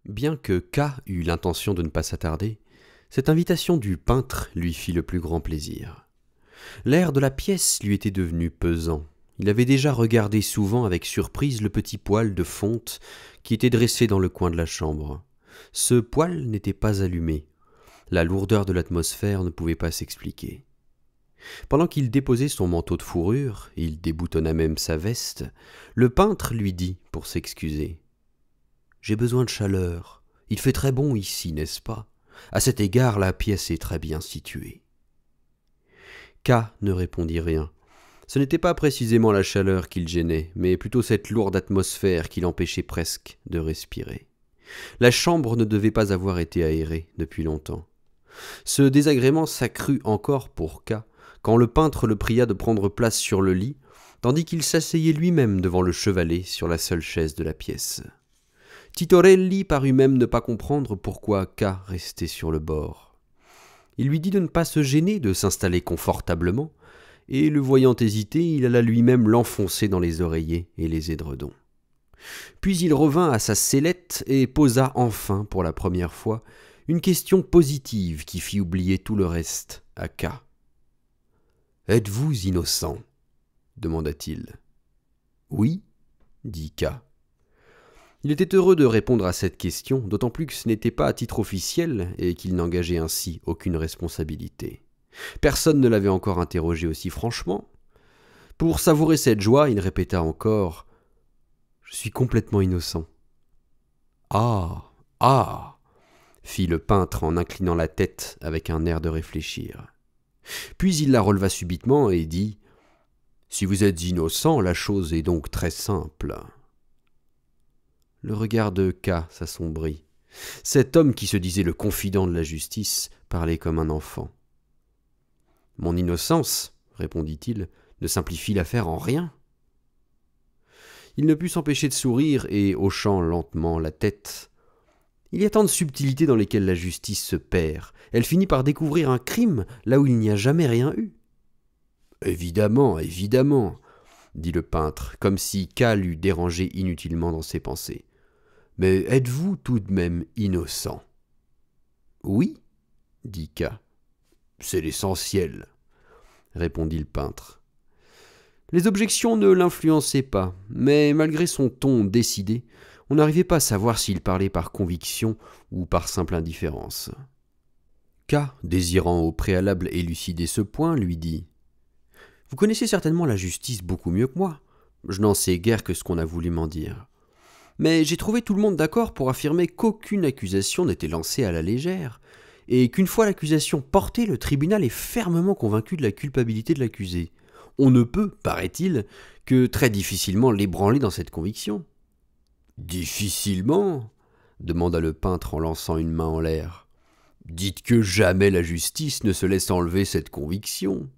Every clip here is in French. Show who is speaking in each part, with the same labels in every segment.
Speaker 1: Bien que K eût l'intention de ne pas s'attarder, cette invitation du peintre lui fit le plus grand plaisir. L'air de la pièce lui était devenu pesant. Il avait déjà regardé souvent avec surprise le petit poêle de fonte qui était dressé dans le coin de la chambre. Ce poêle n'était pas allumé. La lourdeur de l'atmosphère ne pouvait pas s'expliquer. Pendant qu'il déposait son manteau de fourrure, il déboutonna même sa veste, le peintre lui dit, pour s'excuser: « J'ai besoin de chaleur. Il fait très bon ici, n'est-ce pas? À cet égard, la pièce est très bien située. » K ne répondit rien. Ce n'était pas précisément la chaleur qui le gênait, mais plutôt cette lourde atmosphère qui l'empêchait presque de respirer. La chambre ne devait pas avoir été aérée depuis longtemps. Ce désagrément s'accrut encore pour K quand le peintre le pria de prendre place sur le lit, tandis qu'il s'asseyait lui-même devant le chevalet sur la seule chaise de la pièce. Titorelli parut même ne pas comprendre pourquoi K restait sur le bord. Il lui dit de ne pas se gêner de s'installer confortablement, et le voyant hésiter, il alla lui-même l'enfoncer dans les oreillers et les édredons. Puis il revint à sa sellette et posa enfin, pour la première fois, une question positive qui fit oublier tout le reste à K. « Êtes-vous innocent ?» demanda-t-il. « Oui, » dit K. Il était heureux de répondre à cette question, d'autant plus que ce n'était pas à titre officiel et qu'il n'engageait ainsi aucune responsabilité. Personne ne l'avait encore interrogé aussi franchement. Pour savourer cette joie, il répéta encore: « Je suis complètement innocent. »« Ah, ah !» fit le peintre en inclinant la tête avec un air de réfléchir. Puis il la releva subitement et dit: « Si vous êtes innocent, la chose est donc très simple. » Le regard de K s'assombrit. Cet homme qui se disait le confident de la justice parlait comme un enfant. « Mon innocence, répondit-il, ne simplifie l'affaire en rien. » Il ne put s'empêcher de sourire et, hochant lentement la tête: « Il y a tant de subtilités dans lesquelles la justice se perd. Elle finit par découvrir un crime là où il n'y a jamais rien eu. »« Évidemment, évidemment, » dit le peintre, comme si K l'eût dérangé inutilement dans ses pensées. « Mais êtes-vous tout de même innocent ?»« Oui, » dit K. « C'est l'essentiel, » répondit le peintre. Les objections ne l'influençaient pas, mais malgré son ton décidé, on n'arrivait pas à savoir s'il parlait par conviction ou par simple indifférence. K, désirant au préalable élucider ce point, lui dit: « Vous connaissez certainement la justice beaucoup mieux que moi. Je n'en sais guère que ce qu'on a voulu m'en dire. Mais j'ai trouvé tout le monde d'accord pour affirmer qu'aucune accusation n'était lancée à la légère, et qu'une fois l'accusation portée, le tribunal est fermement convaincu de la culpabilité de l'accusé. On ne peut, paraît-il, que très difficilement l'ébranler dans cette conviction. »« Difficilement ?» demanda le peintre en lançant une main en l'air. « Dites que jamais la justice ne se laisse enlever cette conviction.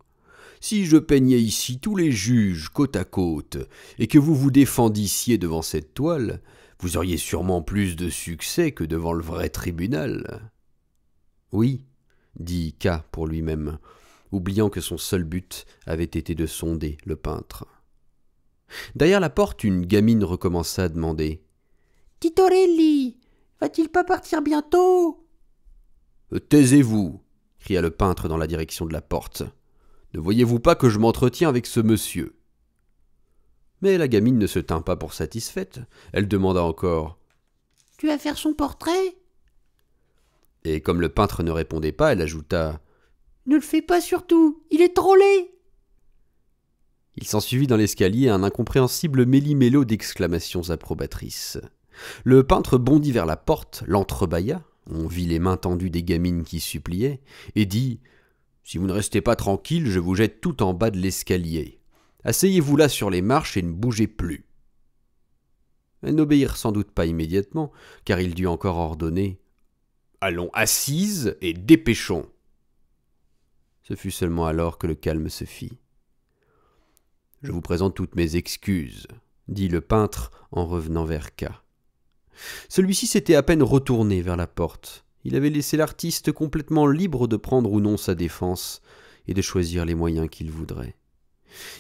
Speaker 1: Si je peignais ici tous les juges côte à côte, et que vous vous défendissiez devant cette toile, vous auriez sûrement plus de succès que devant le vrai tribunal. »« Oui, » dit K pour lui-même, oubliant que son seul but avait été de sonder le peintre. Derrière la porte, une gamine recommença à demander: « Titorelli, va-t-il pas partir bientôt ?»« Taisez-vous » cria le peintre dans la direction de la porte. « Ne voyez-vous pas que je m'entretiens avec ce monsieur ?» Mais la gamine ne se tint pas pour satisfaite. Elle demanda encore: « Tu vas faire son portrait ?» Et comme le peintre ne répondait pas, elle ajouta: « Ne le fais pas surtout, il est trop laid !» Il s'ensuivit dans l'escalier un incompréhensible méli-mélo d'exclamations approbatrices. Le peintre bondit vers la porte, l'entrebâilla, on vit les mains tendues des gamines qui suppliaient, et dit: « Si vous ne restez pas tranquille, je vous jette tout en bas de l'escalier. Asseyez-vous là sur les marches et ne bougez plus. » Elles n'obéirent sans doute pas immédiatement, car il dut encore ordonner: « Allons assises et dépêchons !» Ce fut seulement alors que le calme se fit. « Je vous présente toutes mes excuses, » dit le peintre en revenant vers K. Celui-ci s'était à peine retourné vers la porte. Il avait laissé l'artiste complètement libre de prendre ou non sa défense et de choisir les moyens qu'il voudrait.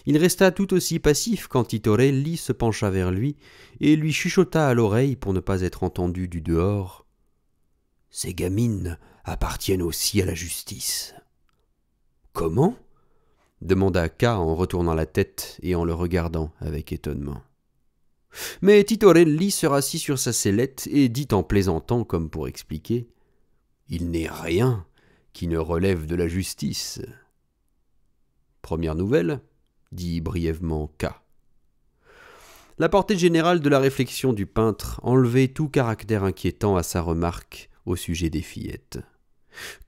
Speaker 1: Il resta tout aussi passif quand Titorelli se pencha vers lui et lui chuchota à l'oreille pour ne pas être entendu du dehors. « Ces gamines appartiennent aussi à la justice. »« Comment ?» demanda K en retournant la tête et en le regardant avec étonnement. Mais Titorelli se rassit sur sa sellette et dit en plaisantant comme pour expliquer « Il n'est rien qui ne relève de la justice. » « Première nouvelle ?» dit brièvement K. La portée générale de la réflexion du peintre enlevait tout caractère inquiétant à sa remarque au sujet des fillettes.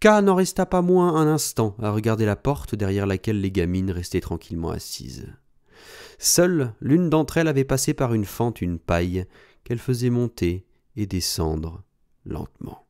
Speaker 1: K n'en resta pas moins un instant à regarder la porte derrière laquelle les gamines restaient tranquillement assises. Seule l'une d'entre elles avait passé par une fente une paille qu'elle faisait monter et descendre lentement.